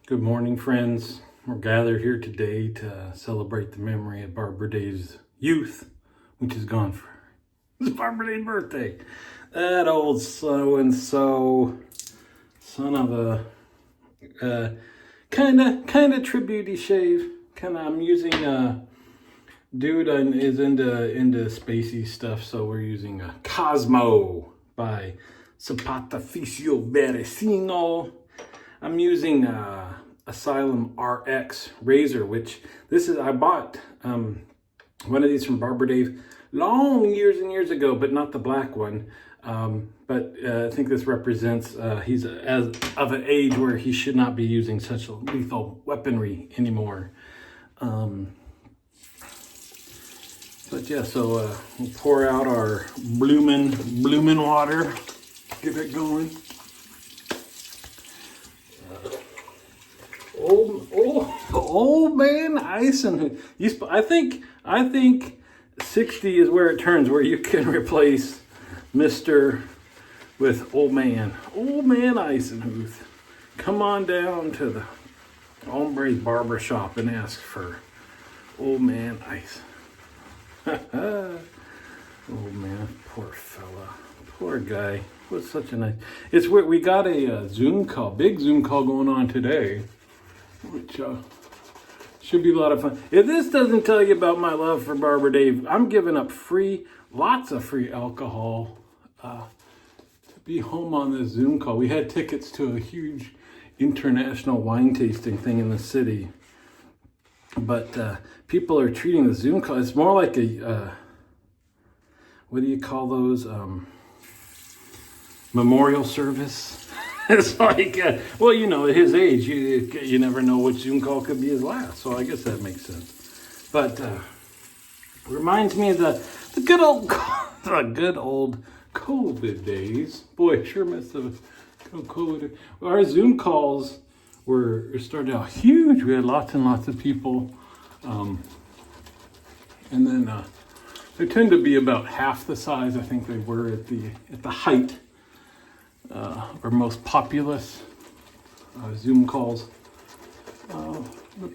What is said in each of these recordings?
Good morning, friends. We're gathered here today to celebrate the memory of Barber Dave's youth, which is gone for it's Barber Dave's birthday. That old so-and-so son of a kind of tribute-y shave. I'm using dude is into spacey stuff, so we're using Cosmo by Zapata Beresino. I'm using Asylum RX razor, which I bought one of these from Barber Dave long years and years ago, but not the black one. But I think this represents he's as of an age where he should not be using such lethal weaponry anymore. But yeah, so we'll pour out our bloomin' water, get it going. Old man icing. I think 60 is where it turns, where you can replace Mr. with old man Eisenhuth. Come on down to the hombre's barber shop and ask for old man Ice. Oh man, poor fella, poor guy. What's such a nice. It's where we got a big Zoom call going on today, which should be a lot of fun. If this doesn't tell you about my love for Barber Dave, I'm giving up lots of free alcohol to be home on this Zoom call. We had tickets to a huge international wine tasting thing in the city, but people are treating the Zoom call. It's more like a what do you call those? Memorial service. It's like, well, you know, at his age, you never know which Zoom call could be his last. So I guess that makes sense. But reminds me of the good old COVID days. Boy, sure miss the COVID. Our Zoom calls were started out huge. We had lots and lots of people, and then they tend to be about half the size I think they were at the height. Our most populous Zoom calls.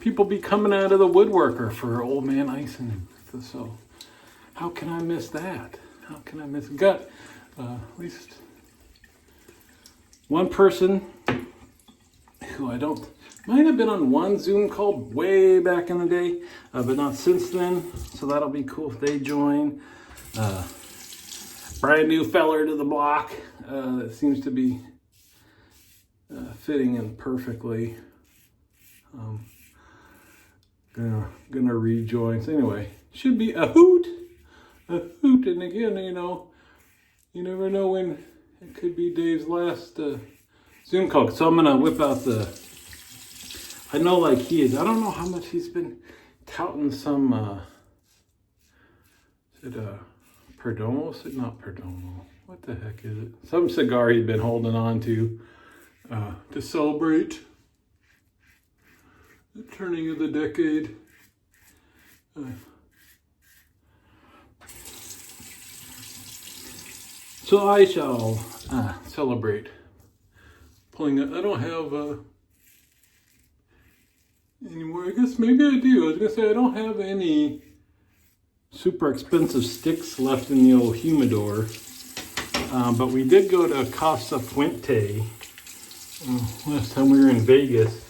People be coming out of the woodworker for old man Ison. So how can I miss that? How can I miss gut? At least one person who might have been on one Zoom call way back in the day, but not since then. So that'll be cool if they join. Brand new feller to the block that seems to be fitting in perfectly. Gonna rejoin. So anyway, should be a hoot. And again, you know, you never know when it could be Dave's last Zoom call. So I'm gonna whip out I know, like he is. I don't know how much he's been touting some. Perdomo? Not Perdomo. What the heck is it? Some cigar he'd been holding on to celebrate the turning of the decade. So I shall celebrate pulling it. I don't have anymore. I guess maybe I do. I was gonna say I don't have any super expensive sticks left in the old humidor, but we did go to Casa Fuente last time we were in Vegas.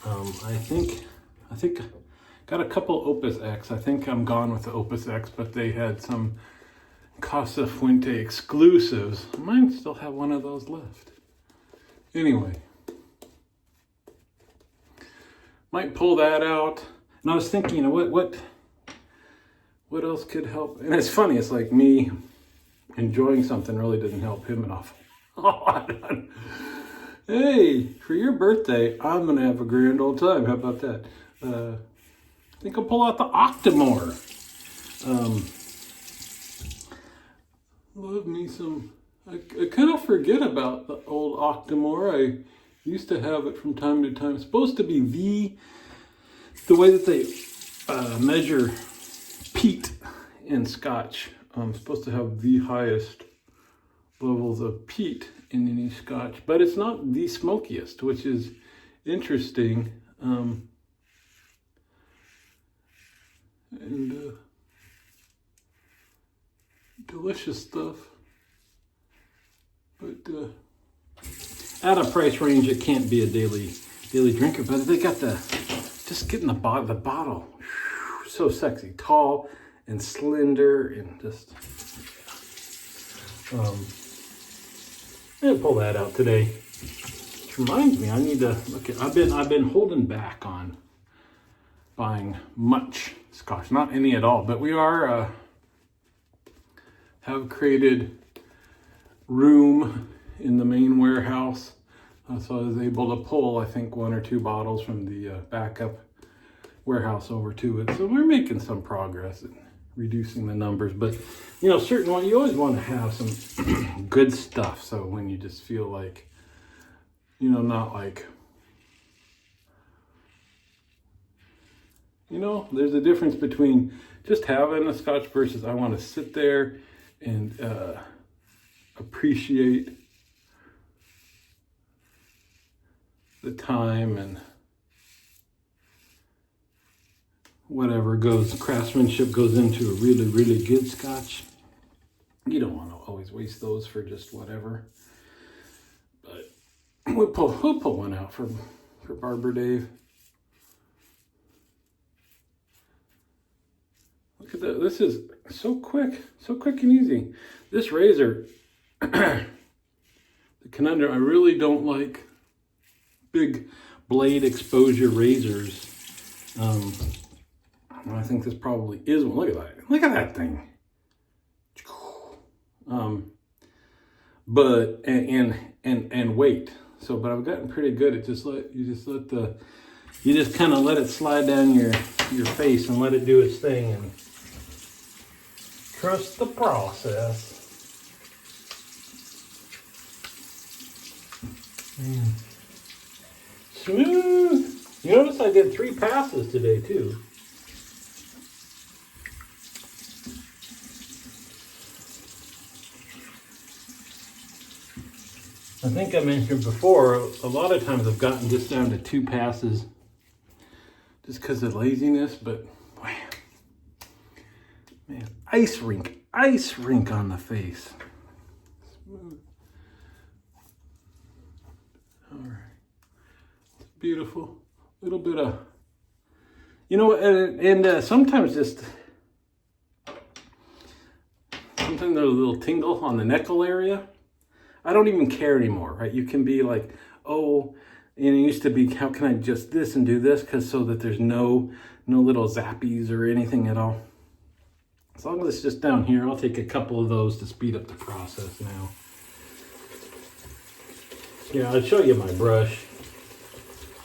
I think got a couple Opus X. I think I'm gone with the Opus X, but they had some Casa Fuente exclusives. I might still have one of those left. Anyway, might pull that out. And I was thinking, you know, what else could help? And it's funny, it's like me enjoying something really doesn't help him an awful lot. Hey, for your birthday, I'm going to have a grand old time. How about that? I think I'll pull out the Octomore. Love me some. I kind of forget about the old Octomore. I used to have it from time to time. It's supposed to be the way that they measure peat in Scotch. Supposed to have the highest levels of peat in any Scotch, but it's not the smokiest, which is interesting. And delicious stuff. But at a price range, it can't be a daily drinker. But they got just getting the bottle, so sexy, tall and slender, and just. I'm gonna pull that out today. Which reminds me, I need to look at. I've been holding back on buying much scotch, not any at all, but we are have created room in the main warehouse, so I was able to pull, I think, 1 or 2 bottles from the backup warehouse over to it. So we're making some progress in reducing the numbers, but you know, you always want to have some good stuff. So when you just feel like, you know, not like, you know, there's a difference between just having a scotch versus I want to sit there and appreciate the time and whatever craftsmanship goes into a really, really good scotch. You don't want to always waste those for just whatever. But we'll pull one out for Barber Dave. Look at that. This is so quick and easy. This razor, the conundrum, I really don't like big blade exposure razors. I think this probably is one. Look at that. Look at that thing. But and weight. So, but I've gotten pretty good at you just kind of let it slide down your face and let it do its thing and trust the process. Smooth. You notice I did 3 passes today too. I think I mentioned before, a lot of times I've gotten just down to 2 passes just because of laziness, but wow, man, ice rink on the face. Smooth. All right, it's beautiful. A little bit of, you know, and sometimes there's a little tingle on the knuckle area. I don't even care anymore, right? You can be like, oh, and it used to be, how can I adjust this and do this? Because so that there's no little zappies or anything at all. As long as it's just down here, I'll take a couple of those to speed up the process now. Yeah, I'll show you my brush.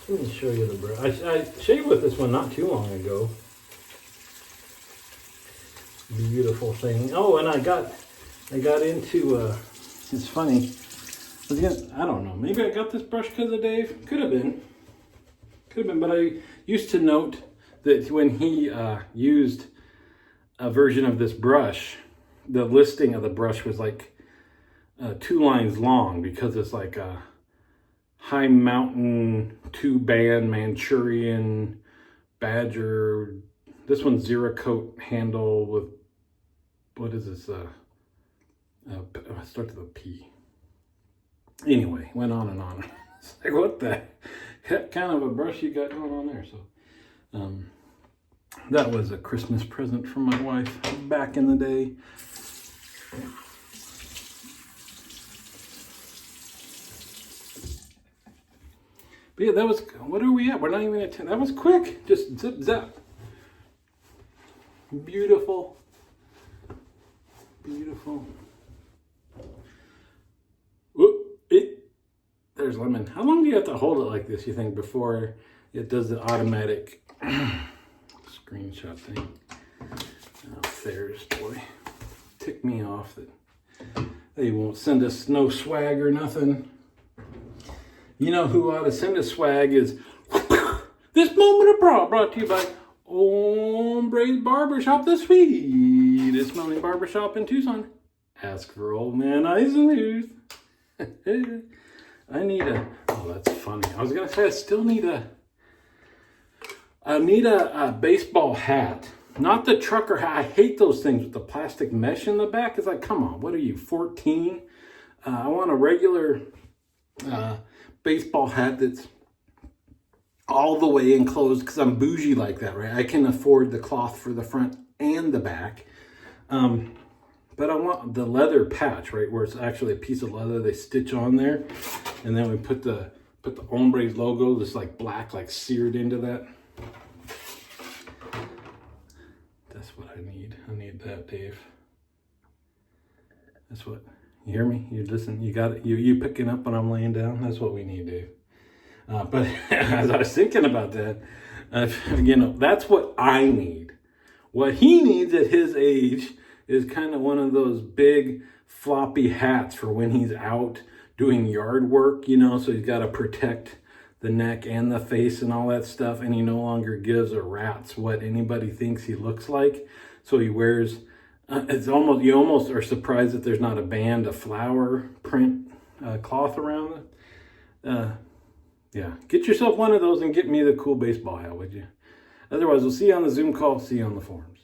Let me show you the brush. I shaved with this one not too long ago. Beautiful thing. Oh, and I got into, it's funny. I don't know. Maybe I got this brush because of Dave. Could have been. But I used to note that when he used a version of this brush, the listing of the brush was like 2 lines long because it's like a high mountain 2-band Manchurian Badger. This one's zero coat handle with, what is this? Starts with a P. Anyway, went on and on. It's like, what the heck kind of a brush you got going on there? So, that was a Christmas present from my wife back in the day. But yeah, that was, what are we at? We're not even at 10. That was quick. Just zip, zap. Beautiful. Beautiful. There's lemon. How long do you have to hold it like this, you think, before it does the automatic screenshot thing? Oh, Ferris, boy. Tick me off that they won't send us no swag or nothing. You know who ought to send us swag is this moment of brought to you by Hombre's Barbershop, the sweetest smelling barbershop in Tucson. Ask for Old Man Eisenhuth. I need a Oh, that's funny. I was gonna say I still need a baseball hat. Not the trucker hat. I hate those things with the plastic mesh in the back. It's like, come on, what are you, 14? I want a regular baseball hat that's all the way enclosed because I'm bougie like that, right? I can afford the cloth for the front and the back. But I want the leather patch, right, where it's actually a piece of leather they stitch on there. And then we put the Hombres logo, this like black, like seared into that. That's what I need. I need that, Dave. That's what, you hear me? You listen, you got it. You picking up when I'm laying down? That's what we need, Dave. But as I was thinking about that, that's what I need. What he needs at his age is kind of one of those big floppy hats for when he's out doing yard work, so he's got to protect the neck and the face and all that stuff, and he no longer gives a rat's what anybody thinks he looks like. So he wears, you almost are surprised that there's not a band of flower print cloth around it. Yeah, get yourself one of those and get me the cool baseball hat, would you? Otherwise, we'll see you on the Zoom call, see you on the forums.